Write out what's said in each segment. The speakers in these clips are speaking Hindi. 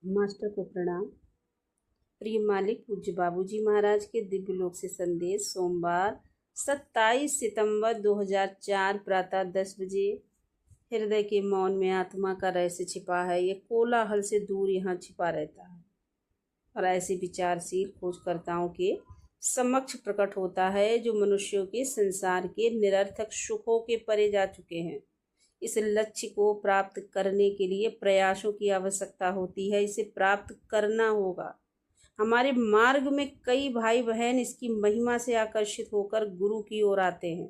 मास्टर को प्रणाम। प्रिय मालिक पूज्य बाबूजी महाराज के दिव्य लोक से संदेश। सोमवार 27 सितंबर 2004 प्रातः 10 बजे। हृदय के मौन में आत्मा का रहस्य छिपा है। ये कोलाहल से दूर यहाँ छिपा रहता है और ऐसे विचारशील खोजकर्ताओं के समक्ष प्रकट होता है जो मनुष्यों के संसार के निरर्थक सुखों के परे जा चुके हैं। इस लक्ष्य को प्राप्त करने के लिए प्रयासों की आवश्यकता होती है। इसे प्राप्त करना होगा। हमारे मार्ग में कई भाई बहन इसकी महिमा से आकर्षित होकर गुरु की ओर आते हैं।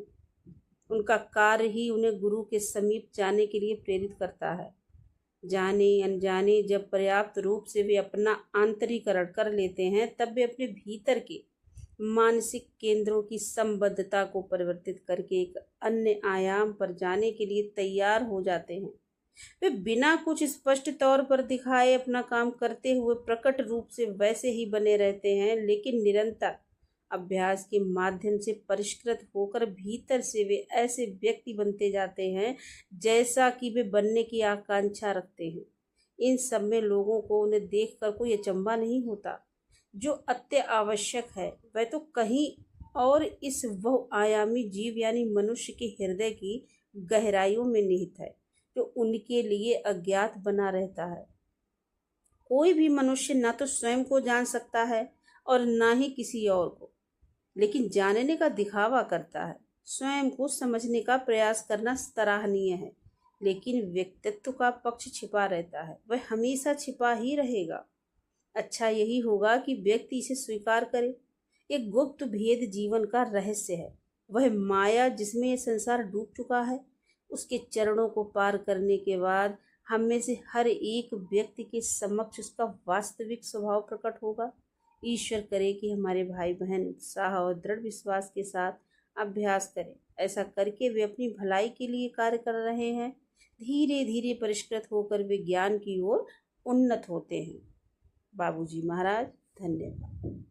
उनका कार्य ही उन्हें गुरु के समीप जाने के लिए प्रेरित करता है। जाने अनजाने जब पर्याप्त रूप से वे अपना आंतरीकरण कर लेते हैं, तब वे अपने भीतर के मानसिक केंद्रों की संबद्धता को परिवर्तित करके एक अन्य आयाम पर जाने के लिए तैयार हो जाते हैं। वे बिना कुछ स्पष्ट तौर पर दिखाए अपना काम करते हुए प्रकट रूप से वैसे ही बने रहते हैं, लेकिन निरंतर अभ्यास के माध्यम से परिष्कृत होकर भीतर से वे ऐसे व्यक्ति बनते जाते हैं जैसा कि वे बनने की आकांक्षा रखते हैं। इन सब में लोगों को उन्हें देखकर कोई अचंभा नहीं होता। जो अत्य आवश्यक है वह तो कहीं और इस बहुआयामी जीव यानी मनुष्य के हृदय की गहराइयों में निहित है, जो उनके लिए अज्ञात बना रहता है। कोई भी मनुष्य ना तो स्वयं को जान सकता है और ना ही किसी और को, लेकिन जानने का दिखावा करता है। स्वयं को समझने का प्रयास करना सराहनीय है, लेकिन व्यक्तित्व का पक्ष छिपा रहता है। वह हमेशा छिपा ही रहेगा। अच्छा यही होगा कि व्यक्ति इसे स्वीकार करे। एक गुप्त भेद जीवन का रहस्य है। वह माया जिसमें यह संसार डूब चुका है। उसके चरणों को पार करने के बाद हम में से हर एक व्यक्ति के समक्ष उसका वास्तविक स्वभाव प्रकट होगा। ईश्वर करे कि हमारे भाई बहन उत्साह और दृढ़ विश्वास के साथ अभ्यास करें। ऐसा करके वे अपनी भलाई के लिए कार्य कर रहे हैं। धीरे धीरे परिष्कृत होकर वे ज्ञान की ओर उन्नत होते हैं। बाबूजी महाराज धन्यवाद।